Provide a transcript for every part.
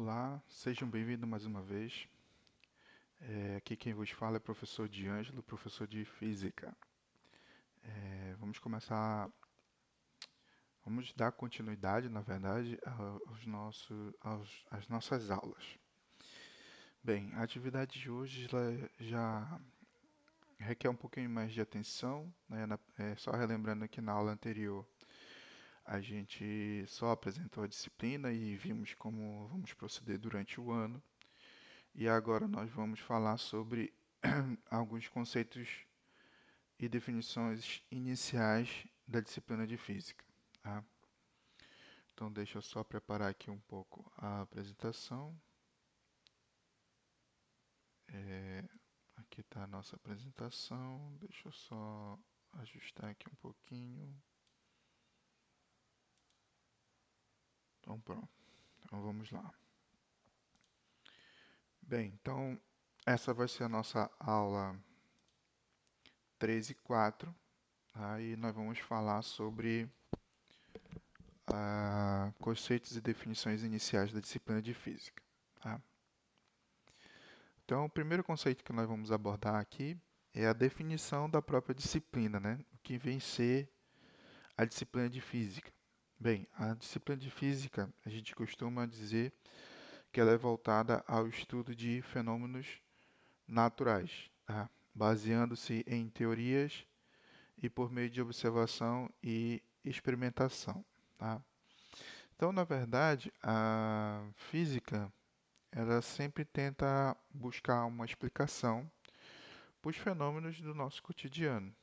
Olá, sejam bem-vindos mais uma vez. Aqui quem vos fala é o professor D'Angelo, professor de Física. Vamos começar, vamos dar continuidade, na verdade, às nossas aulas. Bem, a atividade de hoje ela já requer um pouquinho mais de atenção, né? Só relembrando que na aula anterior a gente só apresentou a disciplina e vimos como vamos proceder durante o ano. E agora nós vamos falar sobre alguns conceitos e definições iniciais da disciplina de física. Tá? Então, deixa eu só preparar aqui um pouco a apresentação. Aqui está a nossa apresentação. Deixa eu só ajustar aqui um pouquinho. Então, pronto. Então, vamos lá. Bem, então, essa vai ser a nossa aula 13.4. Aí nós vamos falar sobre conceitos e definições iniciais da disciplina de física. Tá? Então, o primeiro conceito que nós vamos abordar aqui é a definição da própria disciplina, né? O que vem ser a disciplina de física. Bem, a disciplina de física, a gente costuma dizer que ela é voltada ao estudo de fenômenos naturais, tá? Baseando-se em teorias e por meio de observação e experimentação. Tá? Então, na verdade, a física ela sempre tenta buscar uma explicação para os fenômenos do nosso cotidiano,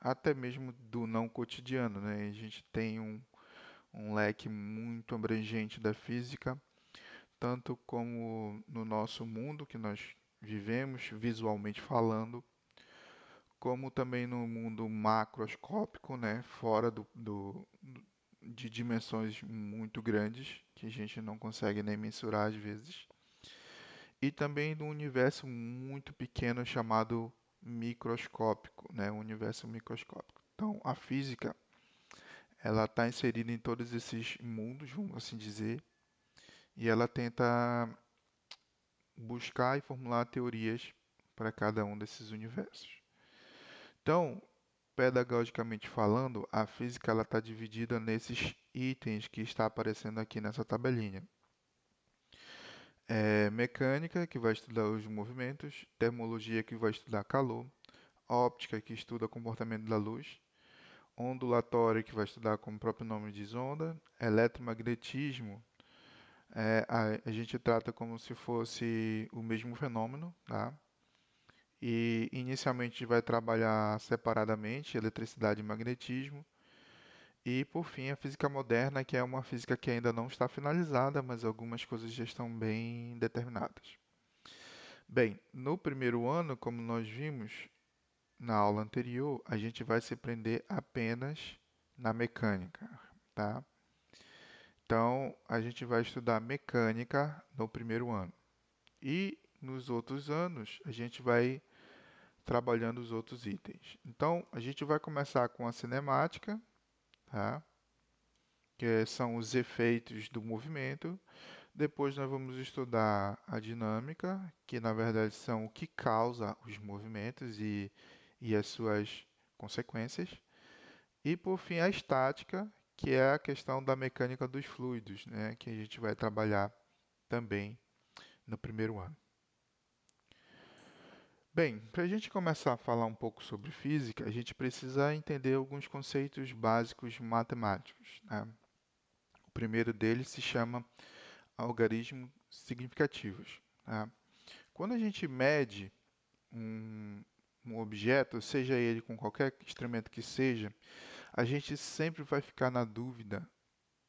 até mesmo do não cotidiano, né? A gente tem um leque muito abrangente da física, tanto como no nosso mundo que nós vivemos, visualmente falando, como também no mundo macroscópico, né? Fora de dimensões muito grandes, que a gente não consegue nem mensurar às vezes. E também do universo muito pequeno chamado microscópico, né? Um universo microscópico. Então, a física ela está inserida em todos esses mundos, vamos assim dizer, e ela tenta buscar e formular teorias para cada um desses universos. Então, pedagogicamente falando, a física ela está dividida nesses itens que está aparecendo aqui nessa tabelinha. Mecânica, que vai estudar os movimentos, termologia, que vai estudar calor, óptica, que estuda o comportamento da luz, ondulatória, que vai estudar, como o próprio nome diz, onda, eletromagnetismo, a gente trata como se fosse o mesmo fenômeno, tá? E inicialmente a gente vai trabalhar separadamente eletricidade e magnetismo, e por fim a física moderna, que é uma física que ainda não está finalizada, mas algumas coisas já estão bem determinadas. Bem, no primeiro ano, como nós vimos na aula anterior, a gente vai se prender apenas na mecânica, tá? Então, a gente vai estudar mecânica no primeiro ano. E nos outros anos, a gente vai trabalhando os outros itens. Então, a gente vai começar com a cinemática, tá? Que são os efeitos do movimento. Depois nós vamos estudar a dinâmica, que na verdade são o que causa os movimentos e as suas consequências. E por fim a estática, que é a questão da mecânica dos fluidos, né, que a gente vai trabalhar também no primeiro ano. Bem, para a gente começar a falar um pouco sobre física, a gente precisa entender alguns conceitos básicos matemáticos. Né? O primeiro deles se chama algarismos significativos. Tá? Quando a gente mede um objeto, seja ele com qualquer instrumento que seja, a gente sempre vai ficar na dúvida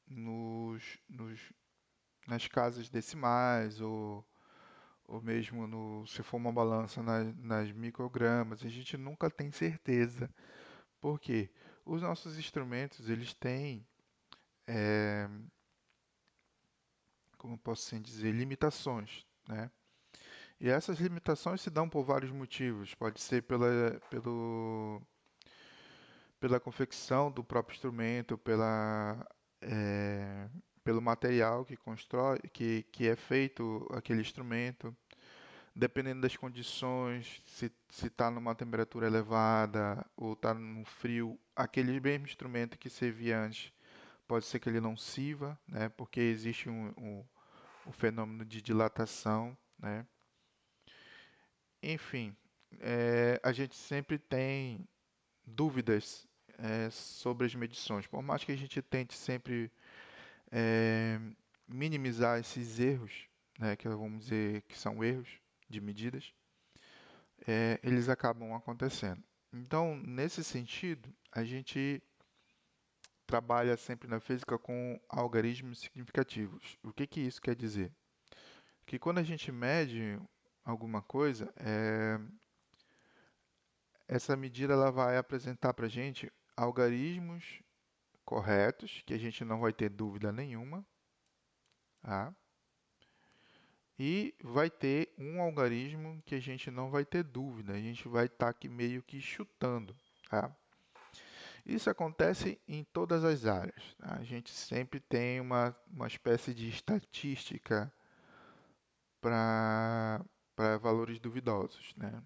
nos, nos, nas casas decimais ou mesmo se for uma balança nas microgramas, a gente nunca tem certeza. Por quê? Os nossos instrumentos, eles têm, como posso assim dizer, limitações, né? E essas limitações se dão por vários motivos. Pode ser pela confecção do próprio instrumento, pelo material que constrói, que é feito aquele instrumento, dependendo das condições, se está numa temperatura elevada ou está no frio, aquele mesmo instrumento que servia antes, pode ser que ele não sirva, né? Porque existe o fenômeno de dilatação, né? Enfim, a gente sempre tem dúvidas sobre as medições. Por mais que a gente tente sempre é, minimizar esses erros, né, que vamos dizer que são erros de medidas, eles acabam acontecendo. Então, nesse sentido, a gente trabalha sempre na física com algarismos significativos. O que que isso quer dizer? Que quando a gente mede alguma coisa, essa medida ela vai apresentar para a gente algarismos corretos, que a gente não vai ter dúvida nenhuma, tá? E vai ter um algarismo que a gente não vai ter dúvida, a gente vai estar aqui meio que chutando, tá? Isso acontece em todas as áreas, tá? A gente sempre tem uma espécie de estatística para valores duvidosos, né?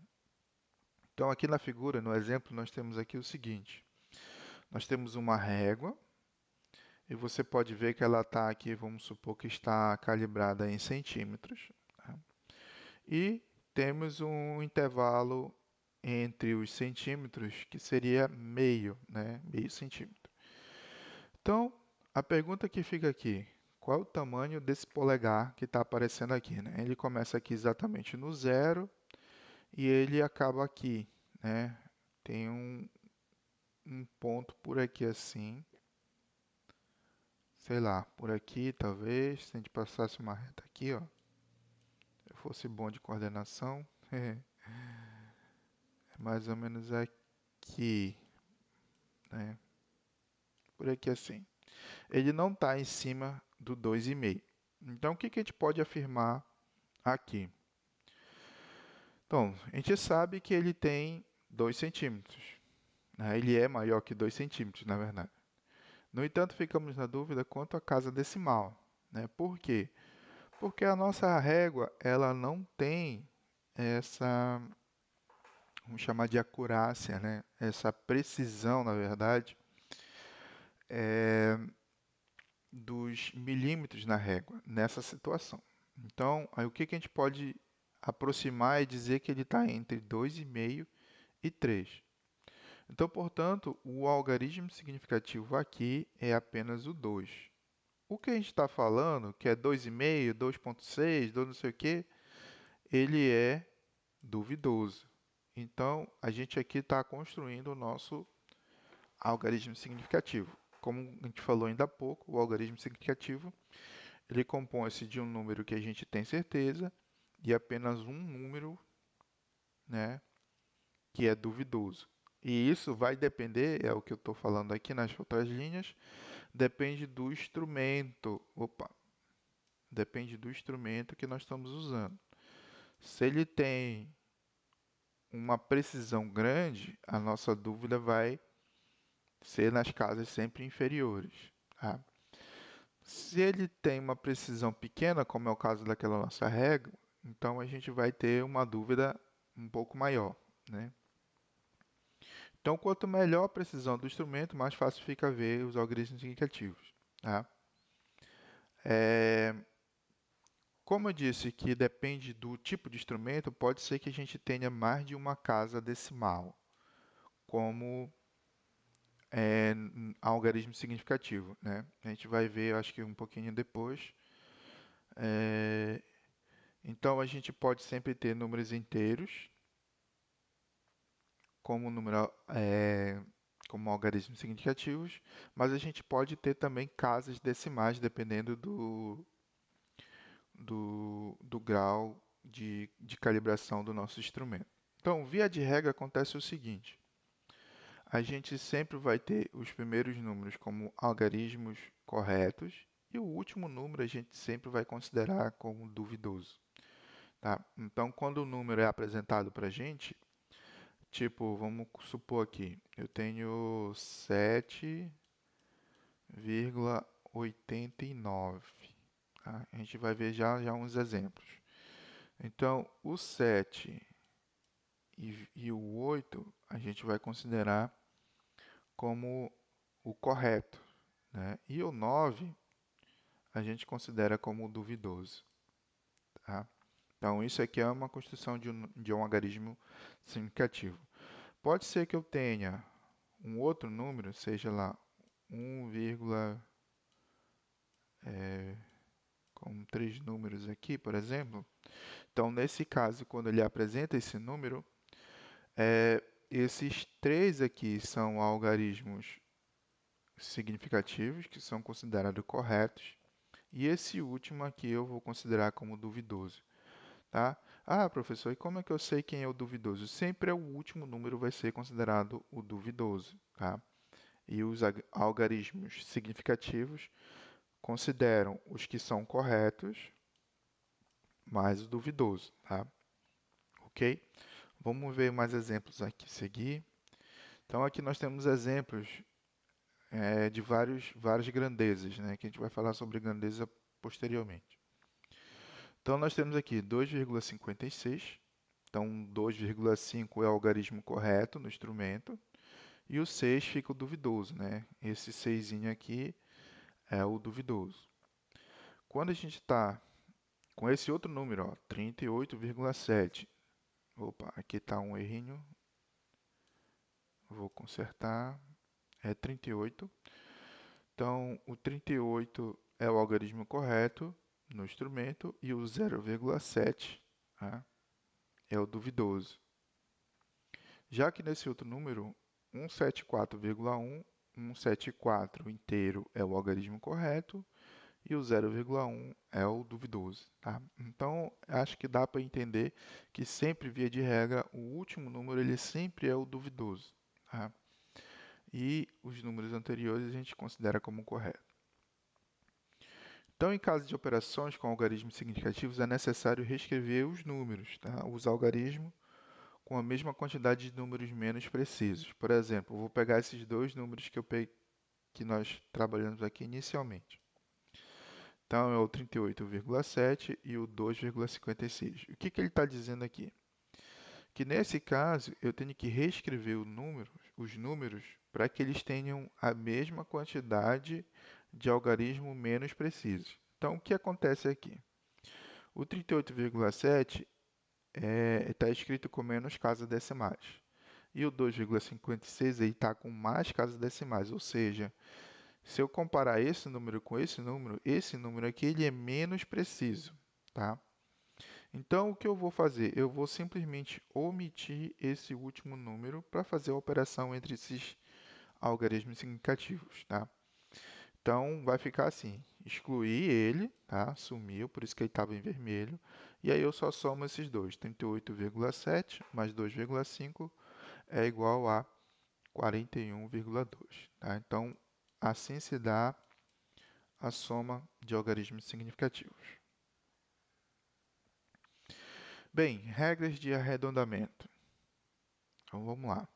Então, aqui na figura, no exemplo, nós temos aqui o seguinte: nós temos uma régua e você pode ver que ela está aqui, vamos supor que está calibrada em centímetros, tá? E temos um intervalo entre os centímetros que seria meio, né? Meio centímetro. Então, a pergunta que fica aqui: qual é o tamanho desse polegar que está aparecendo aqui, né? Ele começa aqui exatamente no zero e ele acaba aqui, né? Tem um ponto por aqui assim, sei lá, por aqui talvez, se a gente passasse uma reta aqui, ó, se eu fosse bom de coordenação, é mais ou menos aqui, né? Por aqui assim. Ele não está em cima do 2,5. Então, o que que a gente pode afirmar aqui? Então, a gente sabe que ele tem 2 centímetros, né? Ele é maior que 2 centímetros, na verdade. No entanto, ficamos na dúvida quanto à casa decimal, né? Por quê? Porque a nossa régua, ela não tem essa, vamos chamar de acurácia, né? Essa precisão, na verdade, dos milímetros na régua, nessa situação. Então, aí o que que a gente pode aproximar e dizer que ele está entre 2,5 e 3. Então, portanto, o algarismo significativo aqui é apenas o 2. O que a gente está falando, que é 2,5, 2,6, 2 não sei o que, ele é duvidoso. Então, a gente aqui está construindo o nosso algarismo significativo. Como a gente falou ainda há pouco, o algarismo significativo ele compõe-se de um número que a gente tem certeza e apenas um número, né, que é duvidoso. E isso vai depender, é o que eu estou falando aqui nas outras linhas, depende do instrumento. Opa, depende do instrumento que nós estamos usando. Se ele tem uma precisão grande, a nossa dúvida vai ser nas casas sempre inferiores, tá? Se ele tem uma precisão pequena, como é o caso daquela nossa régua, então a gente vai ter uma dúvida um pouco maior, né? Então, quanto melhor a precisão do instrumento, mais fácil fica ver os algoritmos indicativos, tá? É, como eu disse que depende do tipo de instrumento, pode ser que a gente tenha mais de uma casa decimal, como algarismo significativo, né? A gente vai ver, acho que um pouquinho depois. É, então, a gente pode sempre ter números inteiros como número, como algarismos significativos, mas a gente pode ter também casas decimais, dependendo do grau de calibração do nosso instrumento. Então, via de regra, acontece o seguinte: a gente sempre vai ter os primeiros números como algarismos corretos e o último número a gente sempre vai considerar como duvidoso. Tá? Então, quando o número é apresentado para a gente, tipo, vamos supor aqui, eu tenho 7,8. 89. Tá? A gente vai ver já uns exemplos. Então, o 7 e o 8 a gente vai considerar como o correto, né? E o 9 a gente considera como duvidoso, tá? Então, isso aqui é uma construção de um algarismo significativo. Pode ser que eu tenha um outro número, seja lá 1, com três números aqui, por exemplo. Então, nesse caso, quando ele apresenta esse número, esses três aqui são algarismos significativos, que são considerados corretos, e esse último aqui eu vou considerar como duvidoso. Tá? Ah, professor, e como é que eu sei quem é o duvidoso? Sempre é o último número vai ser considerado o duvidoso. Tá? E os algarismos significativos consideram os que são corretos mais o duvidoso. Tá? Ok? Vamos ver mais exemplos aqui seguir. Então, aqui nós temos exemplos de várias grandezas, né? Que a gente vai falar sobre grandeza posteriormente. Então, nós temos aqui 2,56. Então, 2,5 é o algarismo correto no instrumento. E o 6 fica o duvidoso, né? Esse 6 aqui é o duvidoso. Quando a gente está com esse outro número, ó, 38,7. Opa, aqui está um errinho. Vou consertar. É 38. Então, o 38 é o algarismo correto no instrumento e o 0,7, tá, é o duvidoso. Já que nesse outro número, 174,1, 174 inteiro é o algarismo correto e o 0,1 é o duvidoso. Tá? Então, acho que dá para entender que sempre, via de regra, o último número ele sempre é o duvidoso. Tá? E os números anteriores a gente considera como correto. Então, em caso de operações com algarismos significativos, é necessário reescrever os números, tá? Os algarismos com a mesma quantidade de números menos precisos. Por exemplo, eu vou pegar esses dois números que nós trabalhamos aqui inicialmente. Então, é o 38,7 e o 2,56. O que ele está dizendo aqui? Que nesse caso, eu tenho que reescrever os números para que eles tenham a mesma quantidade de algarismo menos precisos. Então, o que acontece aqui? O 38,7 está escrito com menos casas decimais. E o 2,56 está com mais casas decimais, ou seja, se eu comparar esse número com esse número aqui ele é menos preciso. Tá? Então, o que eu vou fazer? Eu vou simplesmente omitir esse último número para fazer a operação entre esses algarismos significativos. Tá? Então, vai ficar assim, excluir ele, tá? Sumiu, por isso que ele estava em vermelho. E aí eu só somo esses dois, 38,7 mais 2,5 é igual a 41,2. Tá? Então, assim se dá a soma de algarismos significativos. Bem, regras de arredondamento. Então, vamos lá.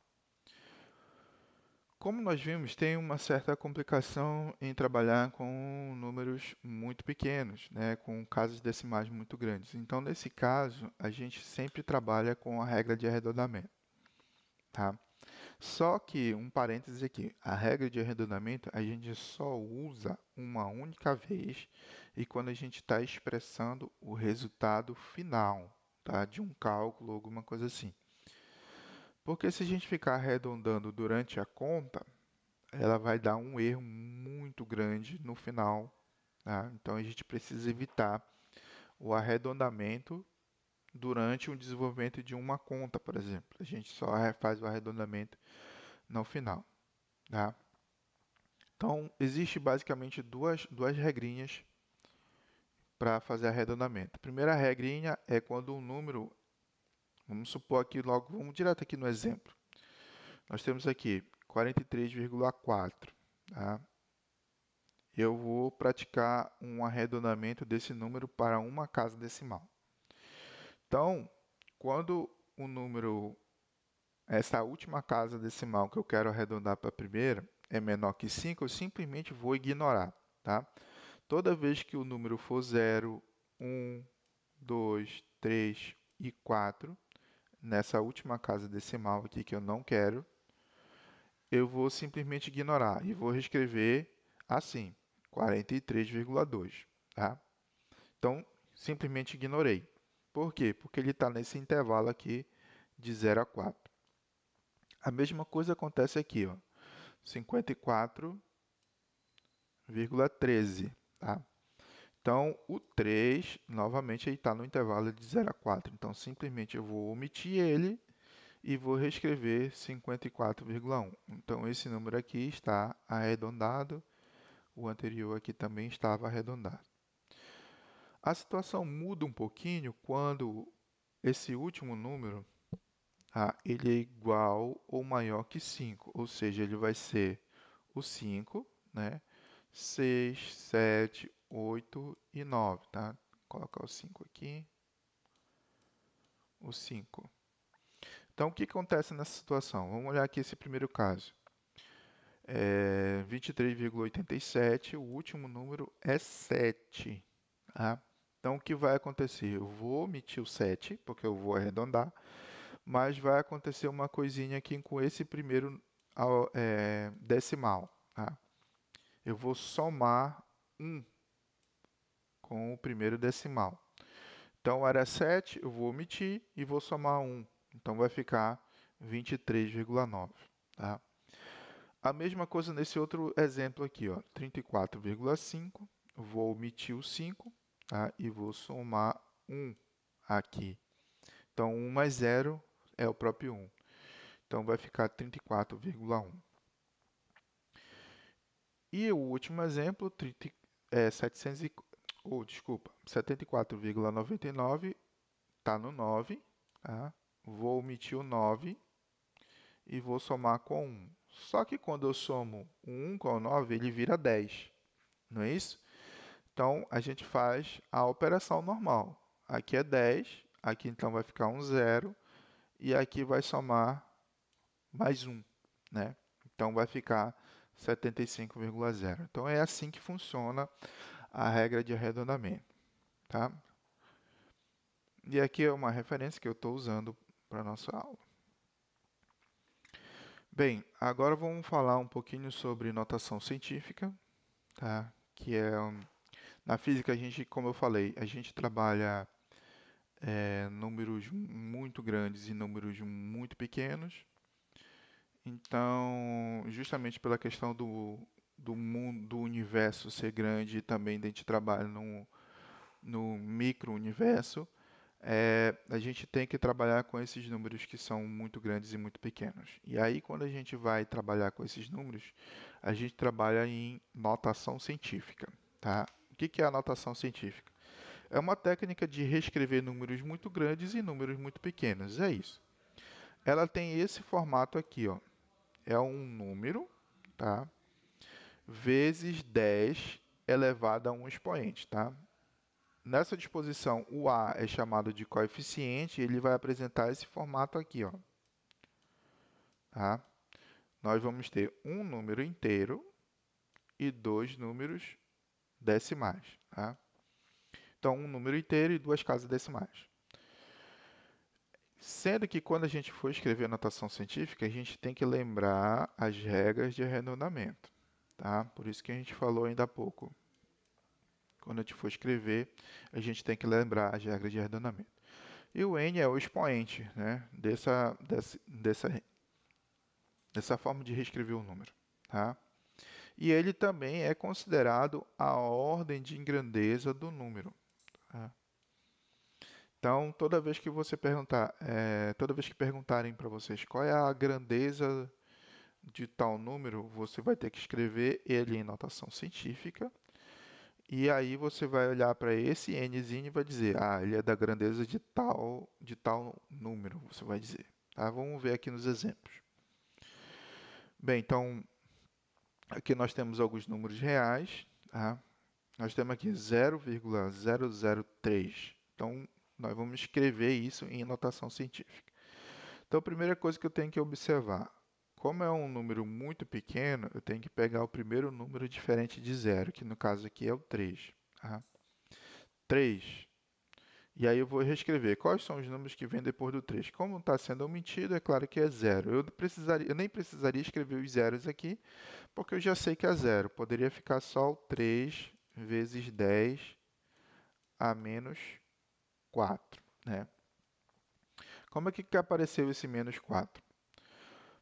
Como nós vimos, tem uma certa complicação em trabalhar com números muito pequenos, né, com casas decimais muito grandes. Então, nesse caso, a gente sempre trabalha com a regra de arredondamento. Tá? Só que, um parêntese aqui, a regra de arredondamento a gente só usa uma única vez e quando a gente está expressando o resultado final, tá, de um cálculo ou alguma coisa assim. Porque se a gente ficar arredondando durante a conta, ela vai dar um erro muito grande no final. Tá? Então a gente precisa evitar o arredondamento durante o desenvolvimento de uma conta, por exemplo. A gente só faz o arredondamento no final. Tá? Então, existe basicamente duas regrinhas para fazer arredondamento. A primeira regrinha é quando um número, vamos supor aqui logo, vamos direto aqui no exemplo. Nós temos aqui 43,4. Tá? Eu vou praticar um arredondamento desse número para uma casa decimal. Então, quando o número, essa última casa decimal que eu quero arredondar para a primeira, é menor que 5, eu simplesmente vou ignorar. tá? Toda vez que o número for 0, 1, 2, 3 e 4, nessa última casa decimal aqui que eu não quero, eu vou simplesmente ignorar e vou reescrever assim, 43,2, tá? Então, simplesmente ignorei. Por quê? Porque ele está nesse intervalo aqui de 0 a 4. A mesma coisa acontece aqui, ó, 54,13, tá? Então, o 3, novamente, está no intervalo de 0 a 4. Então, simplesmente eu vou omitir ele e vou reescrever 54,1. Então, esse número aqui está arredondado, o anterior aqui também estava arredondado. A situação muda um pouquinho quando esse último número, ele é igual ou maior que 5, ou seja, ele vai ser o 5, né? 6, 7, 8 e 9, tá? Vou colocar o 5 aqui, o 5. Então, o que acontece nessa situação? Vamos olhar aqui esse primeiro caso. 23,87, o último número é 7. Tá? Então, o que vai acontecer? Eu vou omitir o 7, porque eu vou arredondar, mas vai acontecer uma coisinha aqui com esse primeiro decimal. Tá? Eu vou somar 1 com o primeiro decimal. Então, era 7, eu vou omitir e vou somar 1. Então, vai ficar 23,9. Tá? A mesma coisa nesse outro exemplo aqui, ó, 34,5. Vou omitir o 5, tá? E vou somar 1 aqui. Então, 1 mais 0 é o próprio 1. Então, vai ficar 34,1. E o último exemplo, 74,99 está no 9. Tá? Vou omitir o 9 e vou somar com 1. Só que quando eu somo o 1 com o 9, ele vira 10. Não é isso? Então, a gente faz a operação normal. Aqui é 10, aqui então vai ficar um 0, e aqui vai somar mais 1, né? Então, vai ficar 75,0. Então, é assim que funciona a regra de arredondamento, tá? E aqui é uma referência que eu estou usando para a nossa aula. Bem, agora vamos falar um pouquinho sobre notação científica, tá? Que é, na física, a gente, como eu falei, a gente trabalha números muito grandes e números muito pequenos. Então, justamente pela questão do mundo, do universo ser grande e também a gente trabalha no micro-universo, a gente tem que trabalhar com esses números que são muito grandes e muito pequenos. E aí, quando a gente vai trabalhar com esses números, a gente trabalha em notação científica, tá? O que é a notação científica? É uma técnica de reescrever números muito grandes e números muito pequenos. É isso. Ela tem esse formato aqui, ó. É um número, tá? Vezes 10 elevado a um expoente, tá? Nessa disposição, o a é chamado de coeficiente e ele vai apresentar esse formato aqui, ó. Tá? Nós vamos ter um número inteiro e dois números decimais, tá? Então, um número inteiro e duas casas decimais. Sendo que quando a gente for escrever notação científica, a gente tem que lembrar as regras de arredondamento, tá? Por isso que a gente falou ainda há pouco. Quando a gente for escrever, a gente tem que lembrar as regras de arredondamento. E o n é o expoente, né? Dessa forma de reescrever o número, tá? E ele também é considerado a ordem de grandeza do número, tá? Então, toda vez que perguntarem para vocês qual é a grandeza de tal número, você vai ter que escrever ele em notação científica. E aí você vai olhar para esse nzinho e vai dizer, ele é da grandeza de tal número, você vai dizer. Tá? Vamos ver aqui nos exemplos. Bem, então, aqui nós temos alguns números reais, tá? Nós temos aqui 0,003. Então, nós vamos escrever isso em notação científica. Então, a primeira coisa que eu tenho que observar, como é um número muito pequeno, eu tenho que pegar o primeiro número diferente de zero, que no caso aqui é o 3. Tá? 3. E aí eu vou reescrever. Quais são os números que vêm depois do 3? Como está sendo omitido, é claro que é zero. Eu nem precisaria escrever os zeros aqui, porque eu já sei que é zero. Poderia ficar só o 3 vezes 10 a menos 4, né? Como é que apareceu esse menos 4?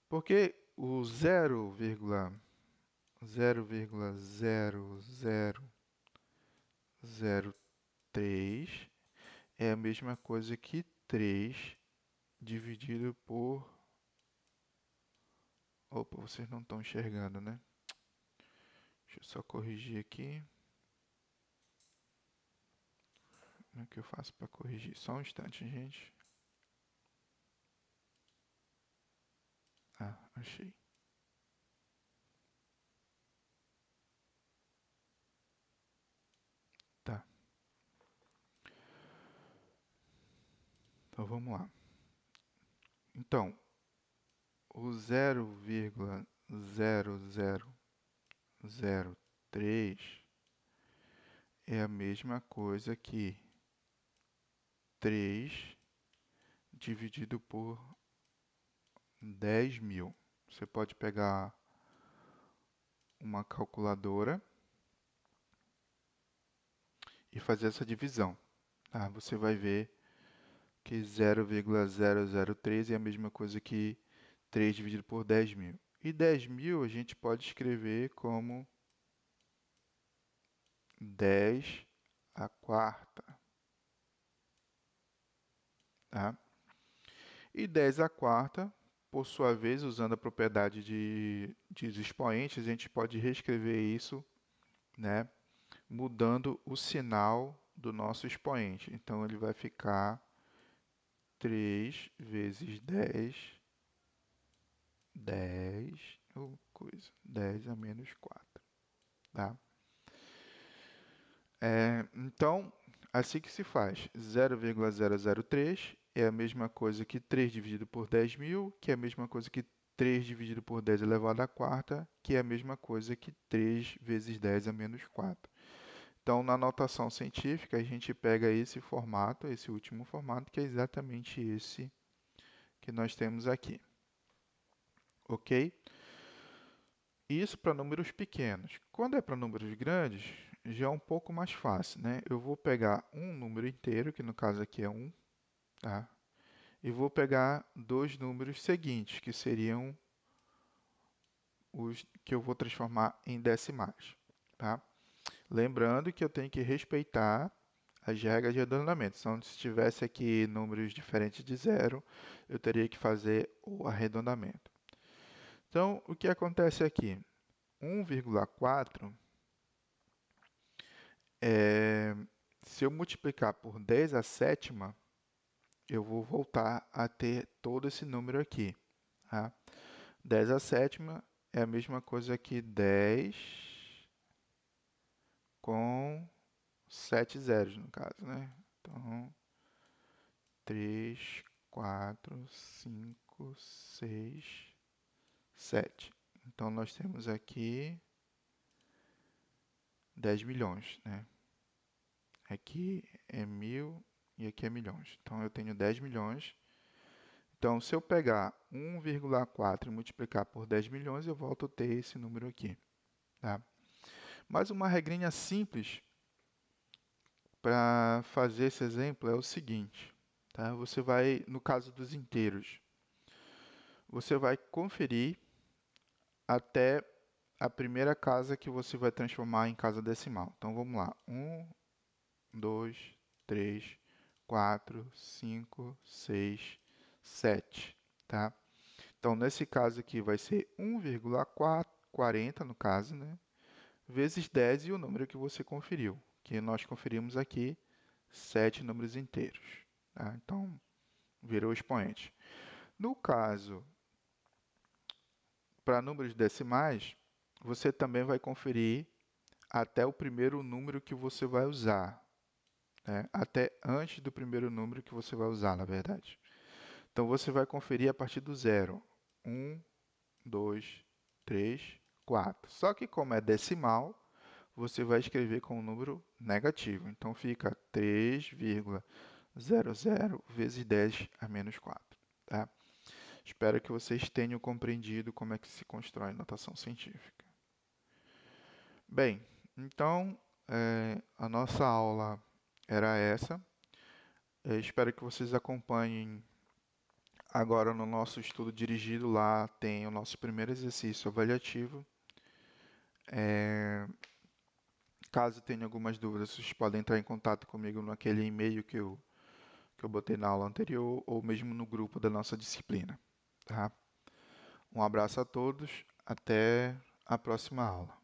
Porque o 0,000003 é a mesma coisa que 3 dividido por... Opa, vocês não estão enxergando, né? Deixa eu só corrigir aqui. Como é que eu faço para corrigir? Só um instante, gente. Ah, achei. Tá. Então vamos lá. Então, o 0,0003 é a mesma coisa que 3 dividido por 10.000. Você pode pegar uma calculadora e fazer essa divisão. Tá? Você vai ver que 0,003 é a mesma coisa que 3 dividido por 10.000. E 10.000 a gente pode escrever como 10 a quarta. Tá? E 10 a quarta, por sua vez, usando a propriedade de expoentes, a gente pode reescrever isso, né, mudando o sinal do nosso expoente. Então, ele vai ficar 3 vezes 10 a menos 4. Tá? Então, assim que se faz. 0,003 é a mesma coisa que 3 dividido por 10.000, que é a mesma coisa que 3 dividido por 10 elevado à quarta, que é a mesma coisa que 3 vezes 10 a menos 4. Então, na notação científica, a gente pega esse formato, esse último formato, que é exatamente esse que nós temos aqui. Ok? Isso para números pequenos. Quando é para números grandes, já é um pouco mais fácil, né? Eu vou pegar um número inteiro, que no caso aqui é 1, tá? E vou pegar dois números seguintes, que seriam os que eu vou transformar em decimais, tá? Lembrando que eu tenho que respeitar as regras de arredondamento. Então, se tivesse aqui números diferentes de zero, eu teria que fazer o arredondamento. Então, o que acontece aqui? 1,4 se eu multiplicar por 10 a sétima, eu vou voltar a ter todo esse número aqui. Tá? 10 a sétima é a mesma coisa que 10 com 7 zeros, no caso, né? Então, 3, 4, 5, 6, 7. Então, nós temos aqui 10 milhões, né? Aqui é 1.000 e aqui é milhões. Então, eu tenho 10 milhões. Então, se eu pegar 1,4 e multiplicar por 10 milhões, eu volto a ter esse número aqui. Tá? Mas uma regrinha simples para fazer esse exemplo é o seguinte. Tá? Você vai, no caso dos inteiros, você vai conferir até a primeira casa que você vai transformar em casa decimal. Então, vamos lá. 1, 2, 3, 4, 5, 6, 7. Tá? Então, nesse caso aqui vai ser 1,40 no caso, né? Vezes 10 e o número que você conferiu, que nós conferimos aqui 7 números inteiros. Tá? Então, virou expoente. No caso, para números decimais, você também vai conferir até o primeiro número que você vai usar. Né? Até antes do primeiro número que você vai usar, na verdade. Então, você vai conferir a partir do zero. 1, 2, 3, 4. Só que como é decimal, você vai escrever com um número negativo. Então fica 3,00 vezes 10 a menos 4. Tá? Espero que vocês tenham compreendido como é que se constrói notação científica. Bem, então a nossa aula era essa. Espero que vocês acompanhem agora no nosso estudo dirigido. Lá tem o nosso primeiro exercício avaliativo. Caso tenha algumas dúvidas, vocês podem entrar em contato comigo naquele e-mail que eu botei na aula anterior ou mesmo no grupo da nossa disciplina. Tá? Um abraço a todos, até a próxima aula.